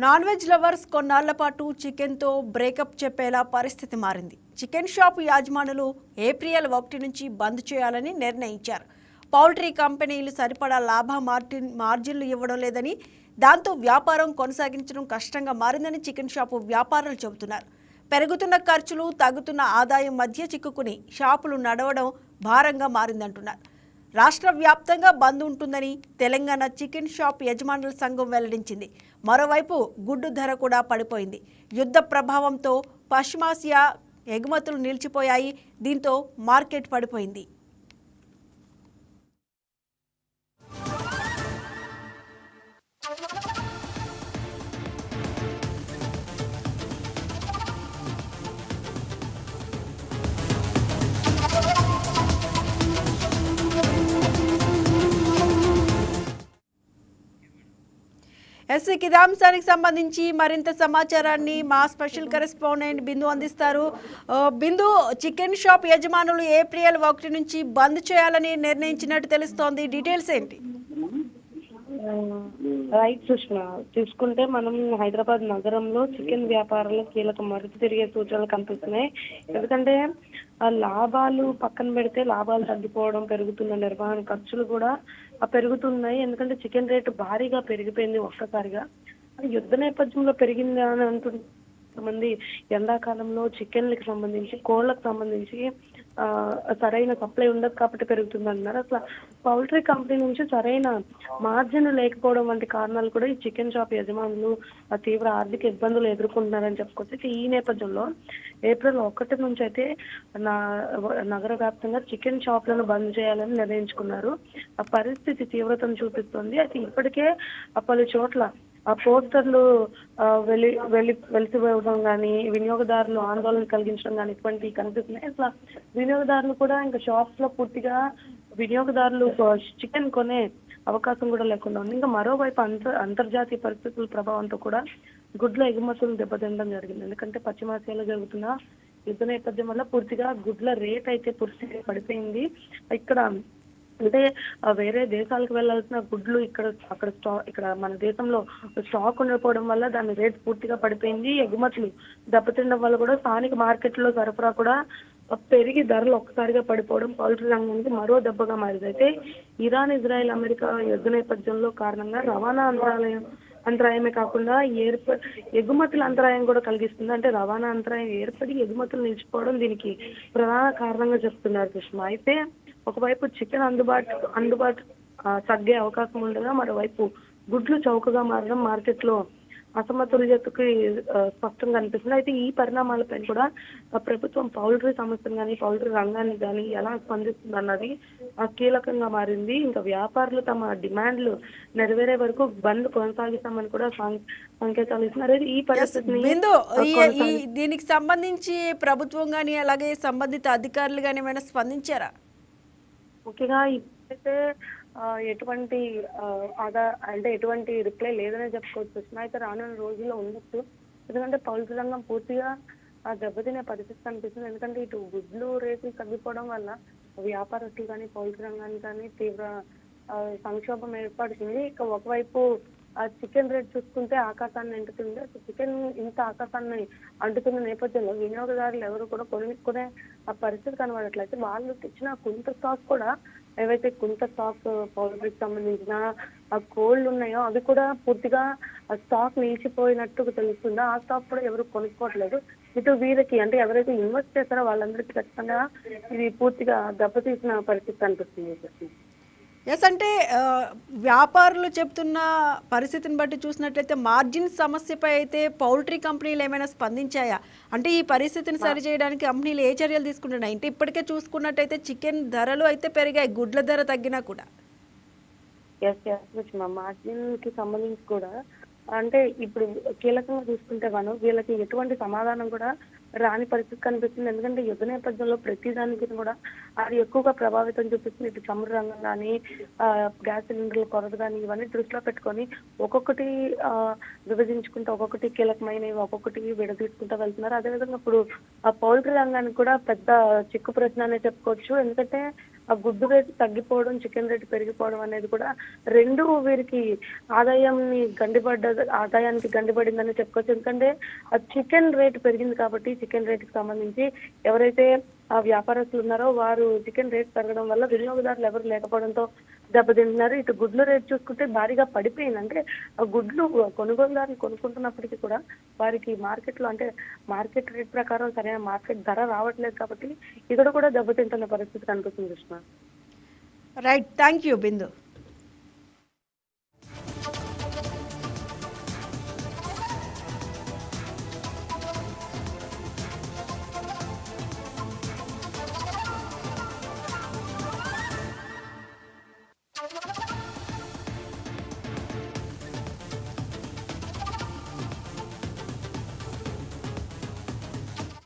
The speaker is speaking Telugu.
నాన్ వెజ్ లవర్స్ కొన్నాళ్ల పాటు చికెన్తో బ్రేకప్ చెప్పేలా పరిస్థితి మారింది. చికెన్ షాప్ యాజమానులు ఏప్రిల్ 1 నుంచి బంద్ చేయాలని నిర్ణయించారు. పౌల్ట్రీ కంపెనీలు సరిపడా మార్జిన్లు ఇవ్వడం లేదని, దాంతో వ్యాపారం కొనసాగించడం కష్టంగా మారిందని చికెన్ షాపు వ్యాపారులు చెబుతున్నారు. పెరుగుతున్న ఖర్చులు, తగ్గుతున్న ఆదాయం మధ్య చిక్కుకుని షాపులు నడవడం భారంగా మారిందంటున్నారు. రాష్ట్ర వ్యాప్తంగా బంద్ ఉంటుందని తెలంగాణ చికెన్ షాప్ యజమానుల సంఘం వెల్లడించింది. మరోవైపు గుడ్డు ధర కూడా పడిపోయింది. యుద్ధ ప్రభావంతో పశ్చిమాసియా ఎగుమతులు నిలిచిపోయాయి. దీంతో మార్కెట్ పడిపోయింది. ఇదే అంశానికి సంబంధించి మరింత సమాచారాన్ని మా స్పెషల్ కరెస్పాండెంట్ బిందు అందిస్తారు. బిందు, చికెన్ షాప్ యజమానులు ఏప్రిల్ 1 నుంచి బంద్ చేయాలని నిర్ణయించినట్టు తెలుస్తోంది. డీటెయిల్స్ ఏంటి? రైట్ సుష్మా, చూసుకుంటే మనం హైదరాబాద్ నగరంలో చికెన్ వ్యాపారాలు కీలక మరుపు తిరిగే సూచనలు కనిపిస్తున్నాయి. ఎందుకంటే లాభాలు పక్కన పెడితే లాభాలు తగ్గిపోవడం, పెరుగుతున్న నిర్వహణ ఖర్చులు కూడా పెరుగుతున్నాయి. ఎందుకంటే చికెన్ రేటు భారీగా పెరిగిపోయింది ఒక్కసారిగా. యుద్ధ నేపథ్యంలో పెరిగింది అని అంటున్నారు మంది. ఎండాకాలంలో చికెన్లకు సంబంధించి, కోళ్లకు సంబంధించి సరైన సప్లై ఉండదు కాబట్టి పెరుగుతుంది అంటున్నారు. అసలు పౌల్ట్రీ కంపెనీ నుంచి సరైన మార్జిన్ లేకపోవడం వంటి కారణాలు కూడా ఈ చికెన్ షాప్ యజమానులు తీవ్ర ఆర్థిక ఇబ్బందులు ఎదుర్కొంటున్నారని చెప్పుకోవచ్చు. ఈ నేపథ్యంలో ఏప్రిల్ 1 నుంచి అయితే నగర వ్యాప్తంగా చికెన్ షాప్లను బంద్ చేయాలని నిర్ణయించుకున్నారు. ఆ పరిస్థితి తీవ్రతను చూపిస్తుంది. అయితే ఇప్పటికే పలు చోట్ల ఆ పోస్టర్లు వెలిసిపోవడం కానీ, వినియోగదారులు ఆందోళన కలిగించడం కానీ ఇటువంటివి కనిపిస్తున్నాయి. అసలు వినియోగదారులు కూడా ఇంకా షాప్స్ లో పూర్తిగా వినియోగదారులు చికెన్ కొనే అవకాశం కూడా లేకుండా ఉంది. ఇంకా మరోవైపు అంతర్జాతీయ పరిస్థితుల ప్రభావంతో కూడా గుడ్ల ఎగుమతులు దెబ్బతినడం జరిగింది. ఎందుకంటే పశ్చిమాసియాలో జరుగుతున్న యుద్ధ నేపథ్యం వల్ల పూర్తిగా గుడ్ల రేట్ అయితే పూర్తిగా పడిపోయింది. ఇక్కడ అంటే వేరే దేశాలకు వెళ్లాల్సిన గుడ్లు ఇక్కడ మన దేశంలో స్టాక్ ఉండకపోవడం వల్ల దాని రేట్ పూర్తిగా పడిపోయింది. ఎగుమతులు దెబ్బతినడం వల్ల కూడా స్థానిక మార్కెట్లో సరఫరా కూడా పెరిగి ధరలు ఒక్కసారిగా పడిపోవడం పౌల్ట్రీ రంగానికి మరో దెబ్బగా మారింది. అయితే ఇరాన్, ఇజ్రాయెల్, అమెరికా యుద్ధ నేపథ్యంలో కారణంగా రవాణా అంతరాయమే కాకుండా ఎగుమతుల అంతరాయం కూడా కలిగిస్తుంది. అంటే రవాణా అంతరాయం ఏర్పడి ఎగుమతులు నిలిచిపోవడం దీనికి ప్రధాన కారణంగా చెప్తున్నారు సుష్మా. అయితే ఒకవైపు చికెన్ అందుబాటు తగ్గే అవకాశం ఉండగా, మరోవైపు గుడ్లు చౌకగా మారడం మార్కెట్లో అసమతుల్యతకి స్పష్టంగా అనిపిస్తుంది. అయితే ఈ పరిణామాలపై కూడా ప్రభుత్వం పౌల్ట్రీ సంస్థను కానీ, పౌల్ట్రీ రంగాన్ని కానీ ఎలా స్పందిస్తుంది అన్నది కీలకంగా మారింది. ఇంకా వ్యాపారులు తమ డిమాండ్లు నెరవేరే వరకు బంద్ కొనసాగిస్తామని కూడా సంకేతాలు ఇస్తున్నారు. ఈ పరిస్థితిని దీనికి సంబంధించి ప్రభుత్వం కానీ, అలాగే సంబంధిత అధికారులు కానీ ఏమైనా స్పందించారా? ముఖ్యంగా ఇప్పుడైతే ఎటువంటి రిప్లై లేదనే చెప్పుకోవచ్చు. అయితే రానున్న రోజుల్లో ఉండొచ్చు. ఎందుకంటే పౌల్ట్రీ రంగం పూర్తిగా దెబ్బతినే పరిస్థితి కనిపిస్తుంది. ఎందుకంటే ఇటు గుడ్లు రేట్లు తగ్గిపోవడం వల్ల వ్యాపారస్తులు కానీ, పౌల్ట్రీ రంగానికి కానీ తీవ్ర సంక్షోభం ఏర్పడుతుంది. ఇక ఒకవైపు చికెన్ రేట్ చూసుకుంటే ఆకాశాన్ని అంటుతుంది. చికెన్ ఇంత ఆకాశాన్ని అంటుతున్న నేపథ్యంలో వినియోగదారులు ఎవరు కూడా కొనుక్కునే ఆ పరిస్థితి కనబడట్లయితే వాళ్ళు తెచ్చిన కొంత స్టాక్ కూడా, ఏవైతే కొంత స్టాక్ పౌల్ట్రీకి సంబంధించిన ఆ కోళ్ళు ఉన్నాయో అవి కూడా పూర్తిగా స్టాక్ నిలిచిపోయినట్టు తెలుస్తుందా. ఆ స్టాక్ కూడా ఎవరు కొనుక్కోవట్లేదు. ఇటు వీరికి అంటే ఎవరైతే ఇన్వెస్ట్ చేస్తారో వాళ్ళందరికీ ఖచ్చితంగా ఇది పూర్తిగా దెబ్బతీసిన పరిస్థితి కనిపిస్తుంది. అంటే వ్యాపారులు చెప్తున్న పరిస్థితిని బట్టి చూసినట్లయితే మార్జిన్ సమస్యపై అయితే పౌల్ట్రీ కంపెనీలు ఏమైనా స్పందించాయా? అంటే ఈ పరిస్థితిని సరిచేయడానికి కంపెనీలు ఏ చర్యలు తీసుకుంటున్నాయి? అంటే ఇప్పటికే చూసుకున్నట్టయితే చికెన్ ధరలు అయితే పెరిగాయి, గుడ్ల ధర తగ్గినా కూడా. మార్జిన్ కి సంబంధించి కూడా అంటే ఇప్పుడు కీలకంగా చూసుకుంటే వీళ్ళకి ఎటువంటి సమాధానం కూడా రాని పరిస్థితి కనిపిస్తుంది. ఎందుకంటే యుద్ధ నేపథ్యంలో ప్రతి దానికి కూడా అది ఎక్కువగా ప్రభావితం చూపిస్తుంది. ఇటు చమురు రంగం కానీ, గ్యాస్ సిలిండర్ల కొరత కానీ ఇవన్నీ దృష్టిలో పెట్టుకొని ఒక్కొక్కటి విభజించుకుంటూ ఒక్కొక్కటి కీలకమైనవి ఒక్కొక్కటి విడదీసుకుంటూ వెళ్తున్నారు. అదేవిధంగా ఇప్పుడు పౌల్ట్రీ రంగానికి కూడా పెద్ద చిక్కు ప్రశ్న అనే చెప్పుకోవచ్చు. ఎందుకంటే ఆ గుడ్డు రేటు తగ్గిపోవడం, చికెన్ రేటు పెరిగిపోవడం అనేది కూడా రెండు వీరికి ఆదాయానికి గండిపడిందని చెప్పుకోవచ్చు. ఎందుకంటే ఆ చికెన్ రేటు పెరిగింది కాబట్టి చికెన్ రేటుకి సంబంధించి ఎవరైతే ఆ వ్యాపారస్తులు ఉన్నారో వారు చికెన్ రేట్ పెరగడం వల్ల వినియోగదారులు ఎవరు లేకపోవడంతో దెబ్బతింటున్నారు. ఇటు గుడ్లు రేటు చూసుకుంటే భారీగా పడిపోయింది. అంటే ఆ గుడ్లు కొనుగోలుదారులు కొనుక్కుంటున్నప్పటికీ కూడా వారికి మార్కెట్లో అంటే మార్కెట్ రేట్ ప్రకారం సరైన మార్కెట్ ధర రావట్లేదు కాబట్టి ఇక్కడ కూడా దెబ్బతింటున్న పరిస్థితి కనిపిస్తుంది Krishna. Right, thank you Bindu.